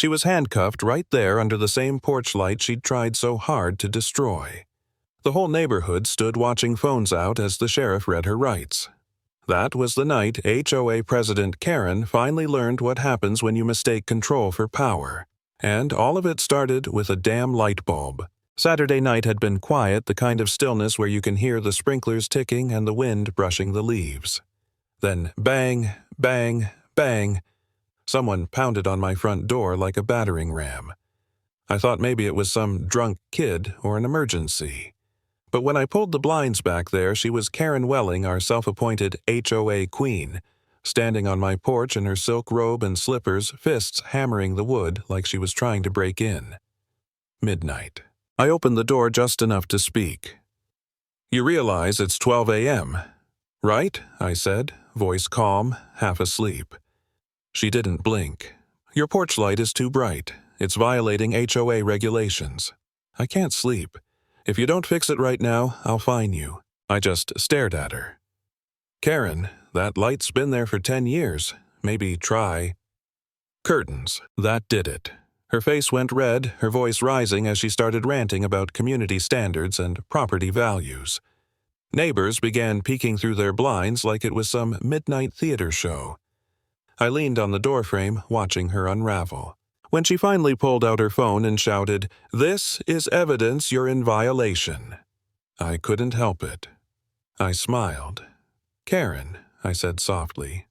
She was handcuffed right there under the same porch light she'd tried so hard to destroy. The whole neighborhood stood watching phones out as the sheriff read her rights. That was the night HOA President Karen finally learned what happens when you mistake control for power. And all of it started with a damn light bulb. Saturday night had been quiet, the kind of stillness where you can hear the sprinklers ticking and the wind brushing the leaves. Then bang, bang, bang. Someone pounded on my front door like a battering ram. I thought maybe it was some drunk kid or an emergency. But when I pulled the blinds back there, she was Karen Welling, our self-appointed HOA queen, standing on my porch in her silk robe and slippers, fists hammering the wood like she was trying to break in. Midnight. I opened the door just enough to speak. "You realize it's 12 a.m., right?" I said, voice calm, half asleep. She didn't blink. "Your porch light is too bright. It's violating HOA regulations. I can't sleep. If you don't fix it right now, I'll fine you." I just stared at her. "Karen, that light's been there for 10 years. Maybe try." Curtains. That did it. Her face went red, her voice rising as she started ranting about community standards and property values. Neighbors began peeking through their blinds like it was some midnight theater show. I leaned on the doorframe, watching her unravel. When she finally pulled out her phone and shouted, "This is evidence you're in violation," I couldn't help it. I smiled. "Karen," I said softly,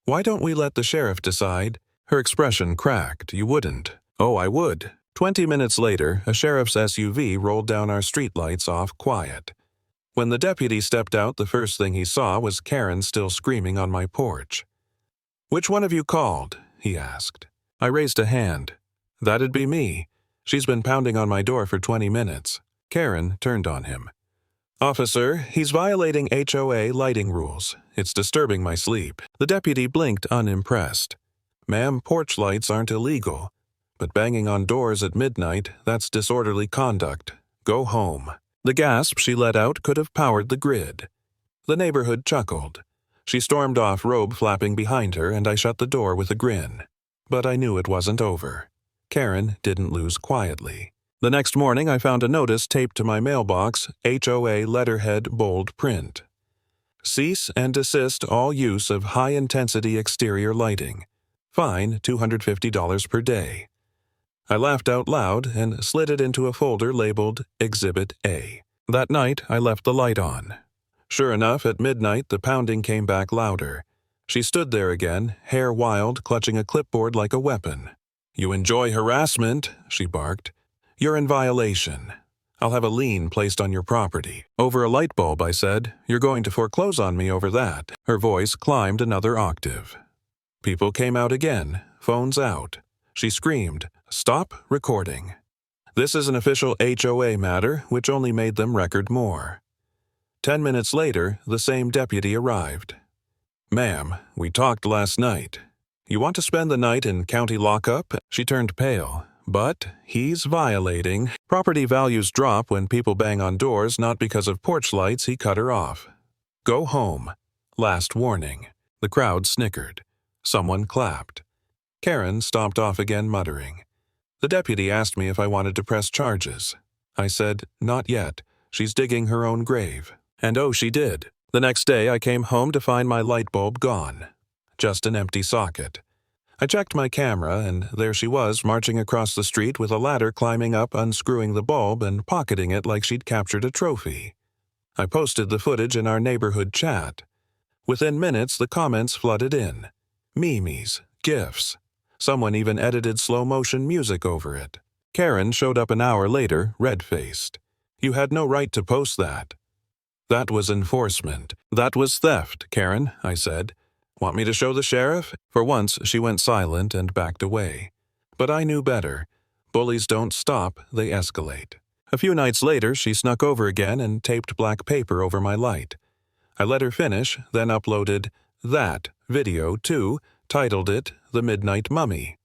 "why don't we let the sheriff decide?" Her expression cracked. "You wouldn't." "Oh, I would." 20 minutes later, a sheriff's SUV rolled down our streetlights off quiet. When the deputy stepped out, the first thing he saw was Karen still screaming on my porch. "Which one of you called?" he asked. I raised a hand. "That'd be me. She's been pounding on my door for 20 minutes. Karen turned on him. "Officer, he's violating HOA lighting rules. It's disturbing my sleep." The deputy blinked unimpressed. "Ma'am, porch lights aren't illegal. But banging on doors at midnight, that's disorderly conduct. Go home." The gasp she let out could have powered the grid. The neighborhood chuckled. She stormed off, robe flapping behind her, and I shut the door with a grin. But I knew it wasn't over. Karen didn't lose quietly. The next morning, I found a notice taped to my mailbox, HOA letterhead bold print. "Cease and desist all use of high-intensity exterior lighting. Fine $250 per day." I laughed out loud and slid it into a folder labeled Exhibit A. That night, I left the light on. Sure enough, at midnight, the pounding came back louder. She stood there again, hair wild, clutching a clipboard like a weapon. "You enjoy harassment," she barked. "You're in violation. I'll have a lien placed on your property." "Over a light bulb," I said. "You're going to foreclose on me over that." Her voice climbed another octave. People came out again, phones out. She screamed, "Stop recording." This is an official HOA matter, which only made them record more. 10 minutes later, the same deputy arrived. "Ma'am, we talked last night. You want to spend the night in county lockup?" She turned pale. "But he's violating." Property values drop when people bang on doors, not because of porch lights. He cut her off. "Go home. Last warning." The crowd snickered. Someone clapped. Karen stomped off again, muttering. The deputy asked me if I wanted to press charges. I said, "Not yet. She's digging her own grave." And oh, she did. The next day, I came home to find my light bulb gone. Just an empty socket. I checked my camera, and there she was, marching across the street with a ladder, climbing up, unscrewing the bulb, and pocketing it like she'd captured a trophy. I posted the footage in our neighborhood chat. Within minutes, the comments flooded in. Memes, GIFs. Someone even edited slow-motion music over it. Karen showed up an hour later, red-faced. "You had no right to post that." "That was enforcement. That was theft, Karen," I said. "Want me to show the sheriff?" For once, she went silent and backed away. But I knew better. Bullies don't stop, they escalate. A few nights later, she snuck over again and taped black paper over my light. I let her finish, then uploaded that video too, titled it The Midnight Mummy.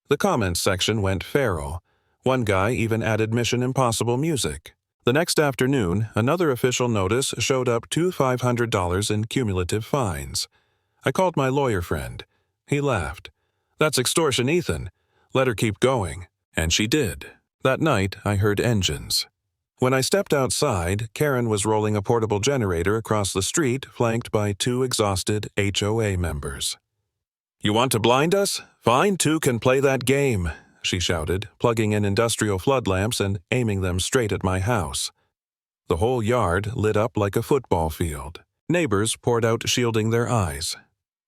The comments section went feral. One guy even added Mission Impossible music. The next afternoon, another official notice showed up to $500 in cumulative fines. I called my lawyer friend. He laughed. "That's extortion, Ethan. Let her keep going. And she did. That night, I heard engines. When I stepped outside, Karen was rolling a portable generator across the street, flanked by 2 exhausted HOA members. "You want to blind us? Fine, 2 can play that game," she shouted, plugging in industrial flood lamps and aiming them straight at my house. The whole yard lit up like a football field. Neighbors poured out, shielding their eyes.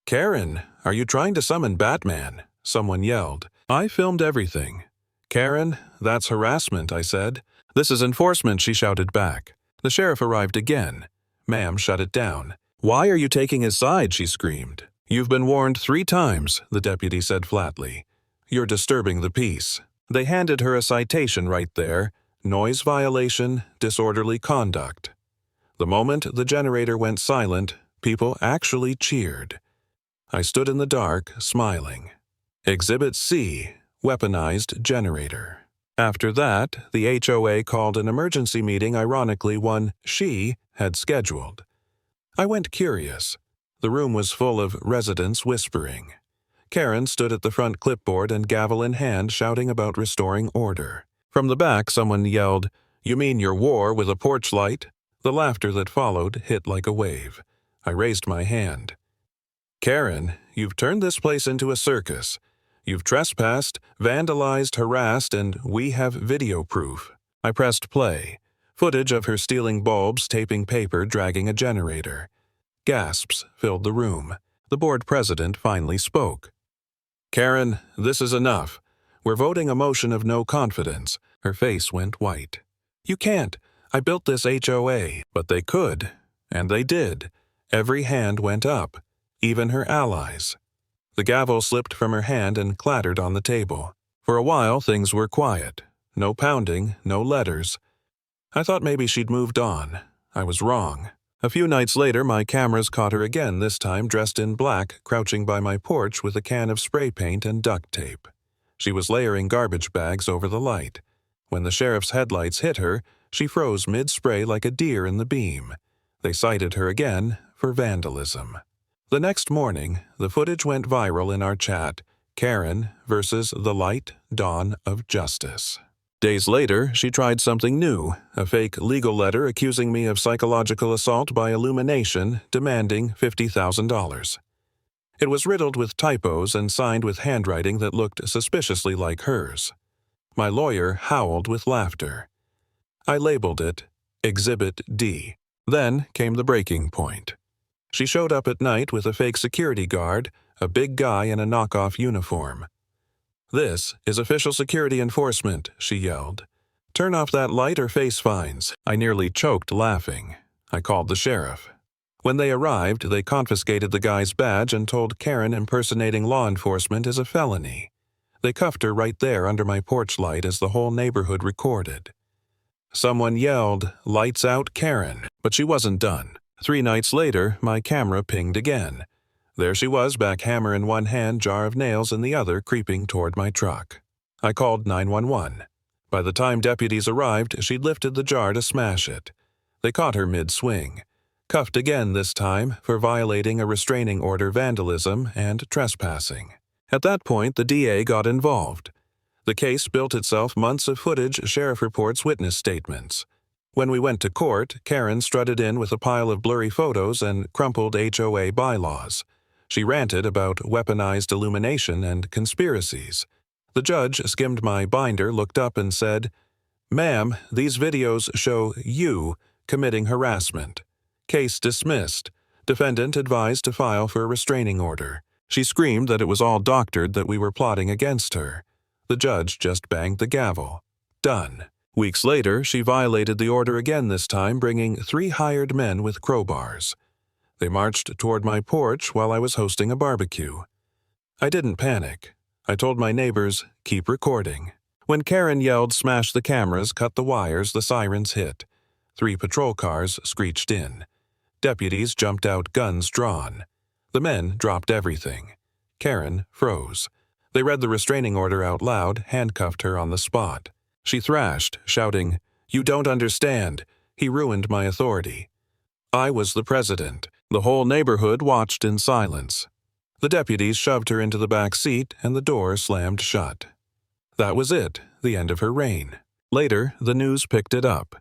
"Karen, are you trying to summon Batman?" someone yelled. I filmed everything. "Karen, that's harassment," I said. "This is enforcement," she shouted back. The sheriff arrived again. "Ma'am, shut it down." "Why are you taking his side?" she screamed. "You've been warned 3 times, the deputy said flatly. "You're disturbing the peace." They handed her a citation right there. Noise violation, disorderly conduct. The moment the generator went silent, people actually cheered. I stood in the dark, smiling. Exhibit C, weaponized generator. After that, the HOA called an emergency meeting, ironically one she had scheduled. I went curious. The room was full of residents whispering. Karen stood at the front clipboard and gavel in hand, shouting about restoring order. From the back, someone yelled, "You mean your war with a porch light?" The laughter that followed hit like a wave. I raised my hand. "Karen, you've turned this place into a circus. You've trespassed, vandalized, harassed, and we have video proof." I pressed play. Footage of her stealing bulbs, taping paper, dragging a generator. Gasps filled the room. The board president finally spoke. "Karen, this is enough. We're voting a motion of no confidence." Her face went white. "You can't. I built this HOA." But they could. And they did. Every hand went up. Even her allies. The gavel slipped from her hand and clattered on the table. For a while, things were quiet. No pounding, no letters. I thought maybe she'd moved on. I was wrong. A few nights later, my cameras caught her again, this time dressed in black, crouching by my porch with a can of spray paint and duct tape. She was layering garbage bags over the light. When the sheriff's headlights hit her, she froze mid-spray like a deer in the beam. They cited her again for vandalism. The next morning, the footage went viral in our chat, Karen versus the light dawn of justice. Days later, she tried something new, a fake legal letter accusing me of psychological assault by illumination, demanding $50,000. It was riddled with typos and signed with handwriting that looked suspiciously like hers. My lawyer howled with laughter. I labeled it Exhibit D. Then came the breaking point. She showed up at night with a fake security guard, a big guy in a knockoff uniform. "This is official security enforcement," she yelled. "Turn off that light or face fines." I nearly choked laughing. I called the sheriff. When they arrived, they confiscated the guy's badge and told Karen impersonating law enforcement is a felony. They cuffed her right there under my porch light as the whole neighborhood recorded. Someone yelled, "Lights out, Karen," but she wasn't done. 3 nights later, my camera pinged again. There she was, back, hammer in one hand, jar of nails in the other, creeping toward my truck. I called 911. By the time deputies arrived, she'd lifted the jar to smash it. They caught her mid-swing. Cuffed again this time for violating a restraining order, vandalism, and trespassing. At that point, the DA got involved. The case built itself, months of footage, sheriff reports, witness statements. When we went to court, Karen strutted in with a pile of blurry photos and crumpled HOA bylaws. She ranted about weaponized illumination and conspiracies. The judge skimmed my binder, looked up and said, "Ma'am, these videos show you committing harassment. Case dismissed. Defendant advised to file for a restraining order." She screamed that it was all doctored, that we were plotting against her. The judge just banged the gavel. Done. Weeks later, she violated the order again, this time bringing 3 hired men with crowbars. They marched toward my porch while I was hosting a barbecue. I didn't panic. I told my neighbors, keep recording. When Karen yelled, "Smash the cameras, cut the wires," the sirens hit. 3 patrol cars screeched in. Deputies jumped out, guns drawn. The men dropped everything. Karen froze. They read the restraining order out loud, handcuffed her on the spot. She thrashed, shouting, "You don't understand. He ruined my authority." I was the president. The whole neighborhood watched in silence. The deputies shoved her into the back seat and the door slammed shut. That was it, the end of her reign. Later, the news picked it up.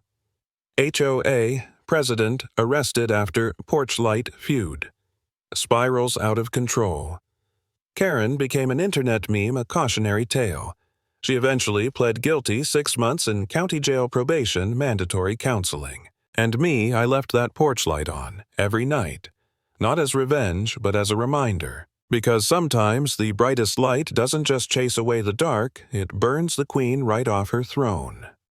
HOA president arrested after porch light feud. Spirals out of control. Karen became an internet meme, a cautionary tale. She eventually pled guilty, 6 months in county jail probation, mandatory counseling. And me, I left that porch light on, every night. Not as revenge, but as a reminder. Because sometimes the brightest light doesn't just chase away the dark, it burns the queen right off her throne.